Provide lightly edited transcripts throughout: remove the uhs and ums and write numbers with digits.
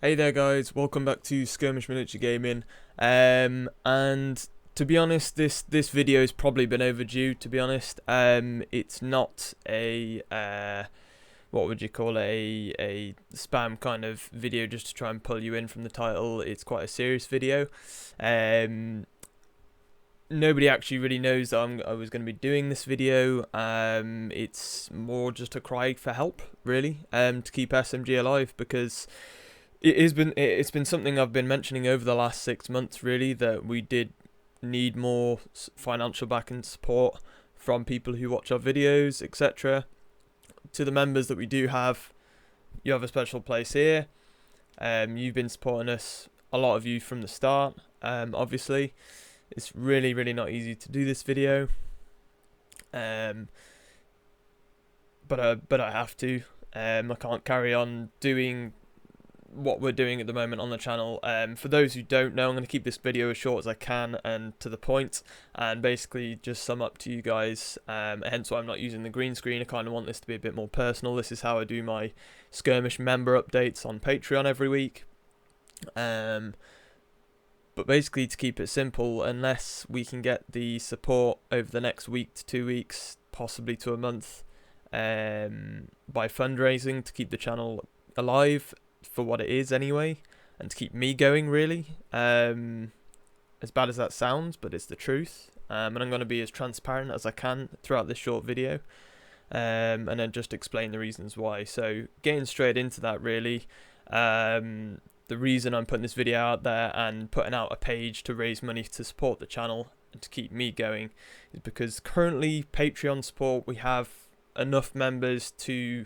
Hey there guys, welcome back to Skirmish Miniature Gaming. And to be honest, this video has probably been overdue, to be honest. It's not a what would you call it, a spam kind of video just to try and pull you in from the title. It's quite a serious video. Nobody actually really knows that I was going to be doing this video. It's more just a cry for help, really, to keep SMG alive, because it's been something I've been mentioning over the last 6 months, really, that we did need more financial backing support from people who watch our videos, etc. To the members that we do have, you have a special place here. You've been supporting us, a lot of you, from the start. Obviously, it's really not easy to do this video. But I have to. I can't carry on doing what we're doing at the moment on the channel. For those who don't know, I'm going to keep this video as short as I can and to the point, and basically just sum up to you guys, hence why I'm not using the green screen. I kind of want this to be a bit more personal. This is how I do my Skirmish member updates on Patreon every week. But basically, to keep it simple, unless we can get the support over the next week to 2 weeks, possibly to a month, by fundraising to keep the channel alive for what it is anyway, and to keep me going, really, as bad as that sounds, but it's the truth. And I'm going to be as transparent as I can throughout this short video, and then just explain the reasons why. So getting straight into that, really, the reason I'm putting this video out there and putting out a page to raise money to support the channel and to keep me going is because currently Patreon support, we have enough members to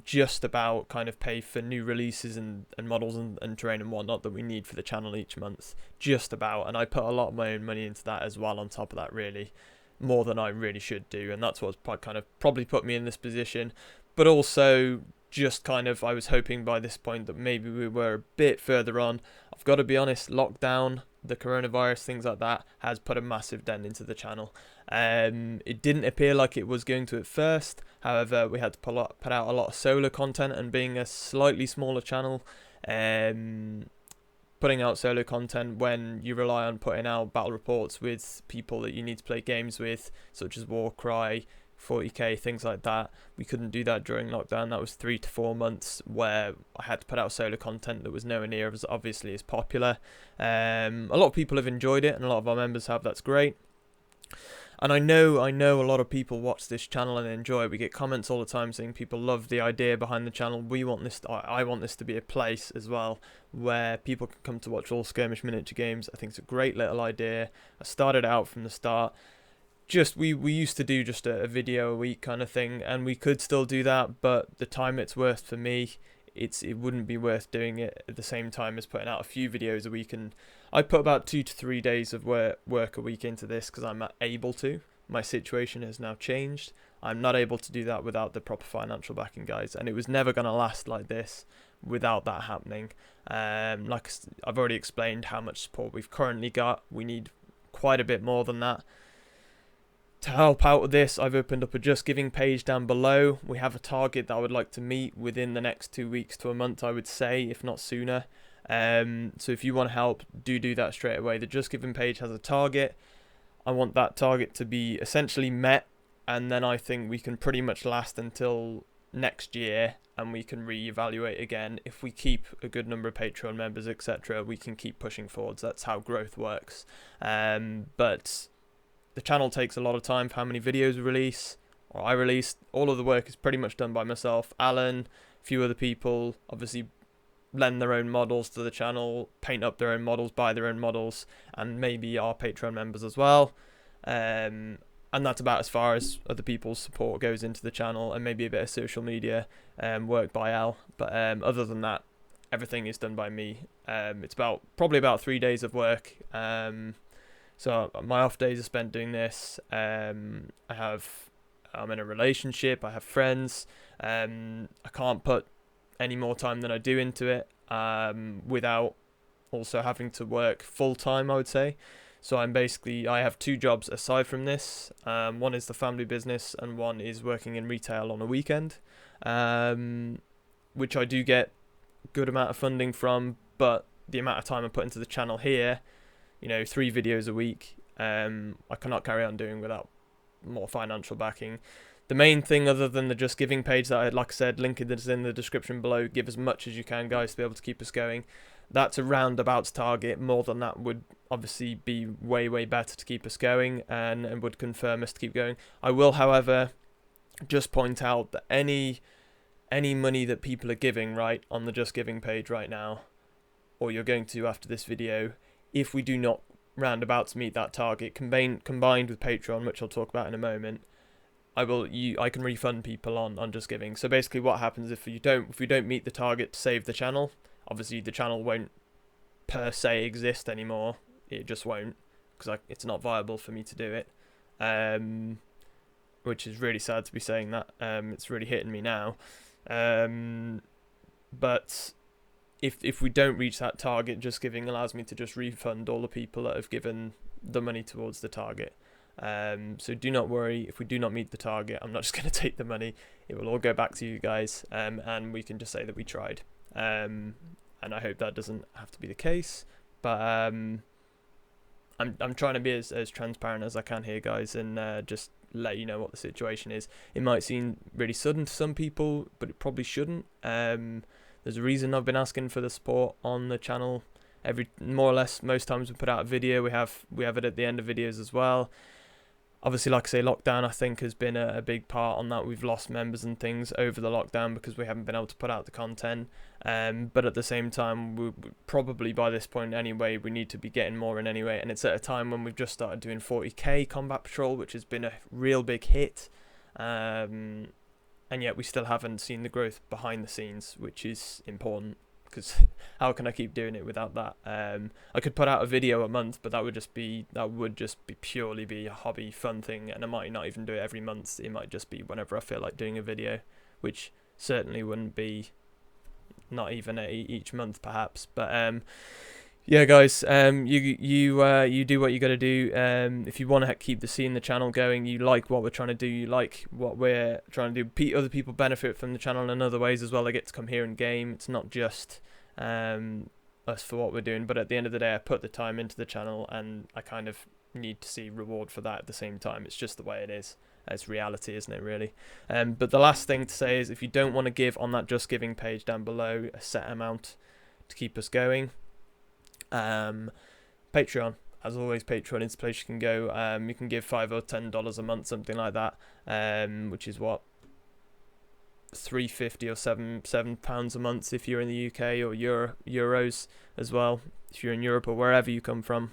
just about kind of pay for new releases and models and terrain and whatnot that we need for the channel each month, just about. And I put a lot of my own money into that as well, on top of that, really, more than I really should do, and that's what's kind of probably put me in this position. But also, just kind of, I was hoping by this point that maybe we were a bit further on. I've got to be honest, lockdown, the coronavirus, things like that, has put a massive dent into the channel. It didn't appear like it was going to at first. However, we had to put out a lot of solo content, and being a slightly smaller channel, putting out solo content when you rely on putting out battle reports with people that you need to play games with, such as Warcry, 40k, things like that. We couldn't do that during lockdown. That was 3 to 4 months where I had to put out solo content that was nowhere near as obviously as popular. A lot of people have enjoyed it, and a lot of our members have. That's great. And I know a lot of people watch this channel and enjoy it. We get comments all the time saying people love the idea behind the channel. We want this. I want this to be a place as well where people can come to watch all Skirmish miniature games. I think it's a great little idea. I started out from the start. We used to do just a video a week kind of thing, and we could still do that, but the time it's worth for me, it wouldn't be worth doing it at the same time as putting out a few videos a week. And I put about 2 to 3 days of work a week into this because I'm able to. My situation has now changed. I'm not able to do that without the proper financial backing, guys, and it was never going to last like this without that happening. Like I've already explained how much support we've currently got. We need quite a bit more than that. To help out with this, I've opened up a Just Giving page down below. We have a target that I would like to meet within the next 2 weeks to a month, I would say, if not sooner. So if you want to help, do that straight away. The Just Giving page has a target. I want that target to be essentially met, and then I think we can pretty much last until next year, and we can reevaluate again. If we keep a good number of Patreon members, etc., we can keep pushing forwards. That's how growth works. But the channel takes a lot of time for how many videos we release, or I release. All of the work is pretty much done by myself. Alan, a few other people obviously lend their own models to the channel, paint up their own models, buy their own models, and maybe our Patreon members as well. And that's about as far as other people's support goes into the channel, and maybe a bit of social media work by Al. But other than that, everything is done by me. It's probably about 3 days of work. So my off days are spent doing this. I'm in a relationship. I have friends. I can't put any more time than I do into it without also having to work full time, I would say. So I have 2 jobs aside from this. One is the family business, and one is working in retail on a weekend, which I do get good amount of funding from, but the amount of time I put into the channel here, 3 videos a week, I cannot carry on doing without more financial backing. The main thing, other than the Just Giving page that like I said, link is in the description below. Give as much as you can, guys, to be able to keep us going. That's a roundabout target. More than that would obviously be way, way better to keep us going, and would confirm us to keep going. I will, however, just point out that any money that people are giving, right, on the Just Giving page right now, or you're going to after this video, if we do not roundabouts meet that target, combined with Patreon, which I'll talk about in a moment, I can refund people on Just Giving. So basically what happens if we don't meet the target to save the channel, obviously the channel won't per se exist anymore. It just won't, because it's not viable for me to do it, which is really sad to be saying that. It's really hitting me now, but if we don't reach that target, Just Giving allows me to just refund all the people that have given the money towards the target. So do not worry, if we do not meet the target, I'm not just going to take the money. It will all go back to you guys, and we can just say that we tried. And I hope that doesn't have to be the case, but I'm trying to be as transparent as I can here, guys, and just let you know what the situation is. It might seem really sudden to some people, but it probably shouldn't. There's a reason I've been asking for the support on the channel. More or less most times we put out a video, we have it at the end of videos as well. Obviously, like I say, lockdown I think has been a big part on that. We've lost members and things over the lockdown because we haven't been able to put out the content. But at the same time, we probably by this point anyway, we need to be getting more in anyway. And it's at a time when we've just started doing 40k Combat Patrol, which has been a real big hit. And yet we still haven't seen the growth behind the scenes, which is important. Because how can I keep doing it without that? I could put out a video a month, but that would just be purely be a hobby fun thing, and I might not even do it every month. It might just be whenever I feel like doing a video, which certainly wouldn't be not even each month perhaps. But yeah, guys, you do what you got to do. If you want to keep the channel going, you like what we're trying to do, you like what we're trying to do. Other people benefit from the channel in other ways as well. They get to come here and game. It's not just us for what we're doing, but at the end of the day, I put the time into the channel, and I kind of need to see reward for that at the same time. It's just the way it is. It's reality, isn't it, really? But the last thing to say is, if you don't want to give on that Just Giving page down below a set amount to keep us going, Patreon, as always, Patreon is the place you can go. You can give $5 or $10 a month, something like that, which is what, £3.50 or £7 a month if you're in the UK, or euros as well if you're in Europe or wherever you come from.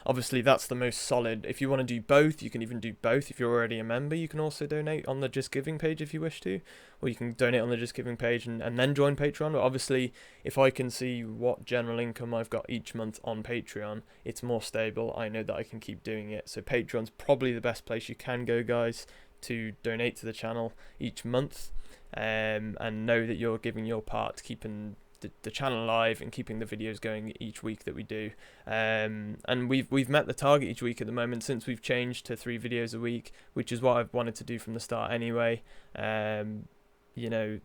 Obviously that's the most solid. If you want to do both, you can even do both. If you're already a member, you can also donate on the Just Giving page if you wish to, or you can donate on the Just Giving page and then join Patreon. But obviously, if I can see what general income I've got each month on Patreon, it's more stable. I know that I can keep doing it. So Patreon's probably the best place you can go, guys, to donate to the channel each month, and know that you're giving your part to keeping the channel alive and keeping the videos going each week that we do. And we've met the target each week at the moment, since we've changed to 3 videos a week, which is what I've wanted to do from the start anyway. You know,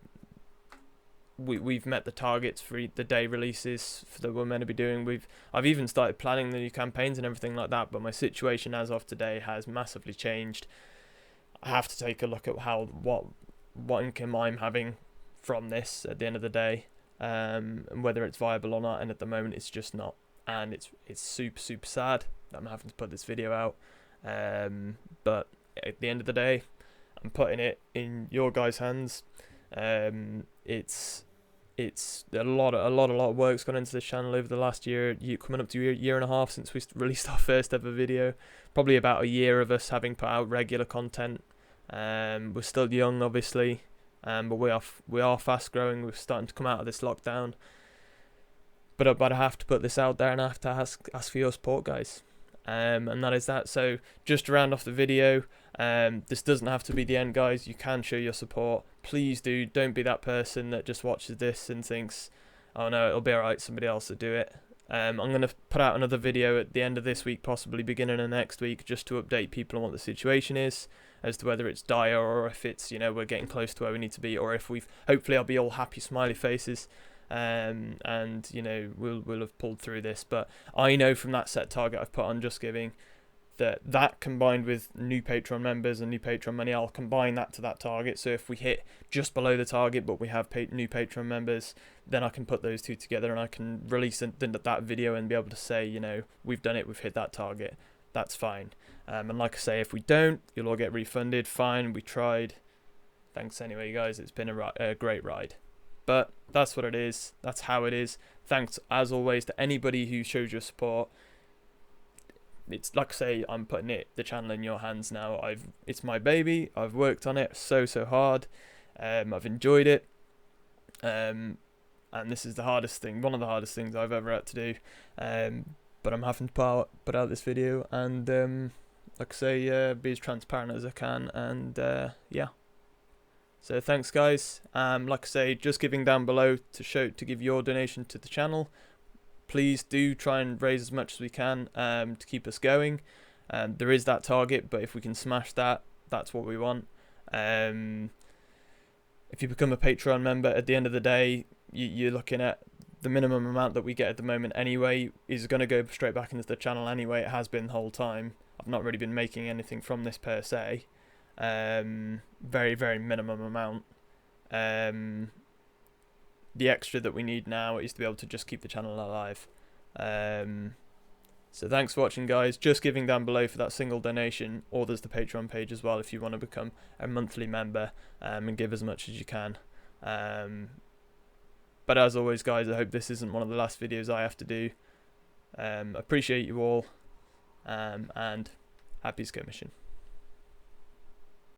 we've met the targets for the day releases that we're meant to be doing. I've even started planning the new campaigns and everything like that, but my situation as of today has massively changed. I have to take a look at what income I'm having from this at the end of the day, and whether it's viable or not, and at the moment it's just not, and it's super sad that I'm having to put this video out, but at the end of the day, I'm putting it in your guys' hands. It's a lot of work's gone into this channel over the last year, coming up to a year and a half since we released our first ever video. Probably about a year of us having put out regular content. We're still young, obviously, but we are fast growing. We're starting to come out of this lockdown. But I have to put this out there, and I have to ask for your support, guys. And that is that. So just to round off the video, this doesn't have to be the end, guys. You can show your support. Please do. Don't be that person that just watches this and thinks, oh no, it'll be alright, somebody else will do it. I'm going to put out another video at the end of this week, possibly beginning of next week, just to update people on what the situation is. as to whether it's dire or if it's, you know, we're getting close to where we need to be, or if we've, hopefully I'll be all happy smiley faces, and you know, we'll have pulled through this. But I know from that set target I've put on Just Giving that combined with new Patreon members and new Patreon money, I'll combine that to that target. So if we hit just below the target but we have new Patreon members, then I can put those two together and I can release that video and be able to say, you know, we've done it, we've hit that target. That's fine. And like I say, if we don't, you'll all get refunded. Fine, we tried. Thanks anyway, guys. It's been a great ride. But that's what it is. That's how it is. Thanks, as always, to anybody who shows your support. It's like I say, I'm putting the channel in your hands now. It's my baby. I've worked on it so hard. I've enjoyed it. And this is the hardest thing, one of the hardest things I've ever had to do. But I'm having to put out this video and, like I say, be as transparent as I can. And yeah. So thanks, guys. Like I say, Just Giving down below to give your donation to the channel. Please do try and raise as much as we can to keep us going. There is that target, but if we can smash that, that's what we want. If you become a Patreon member, at the end of the day, you're looking at the minimum amount that we get at the moment anyway is going to go straight back into the channel anyway. It has been the whole time. I've not really been making anything from this per se. Very, very minimum amount. The extra that we need now is to be able to just keep the channel alive. So thanks for watching, guys. Just Giving down below for that single donation, or there's the Patreon page as well if you want to become a monthly member and give as much as you can. But as always, guys, I hope this isn't one of the last videos I have to do. Appreciate you all, and happy skirmishing.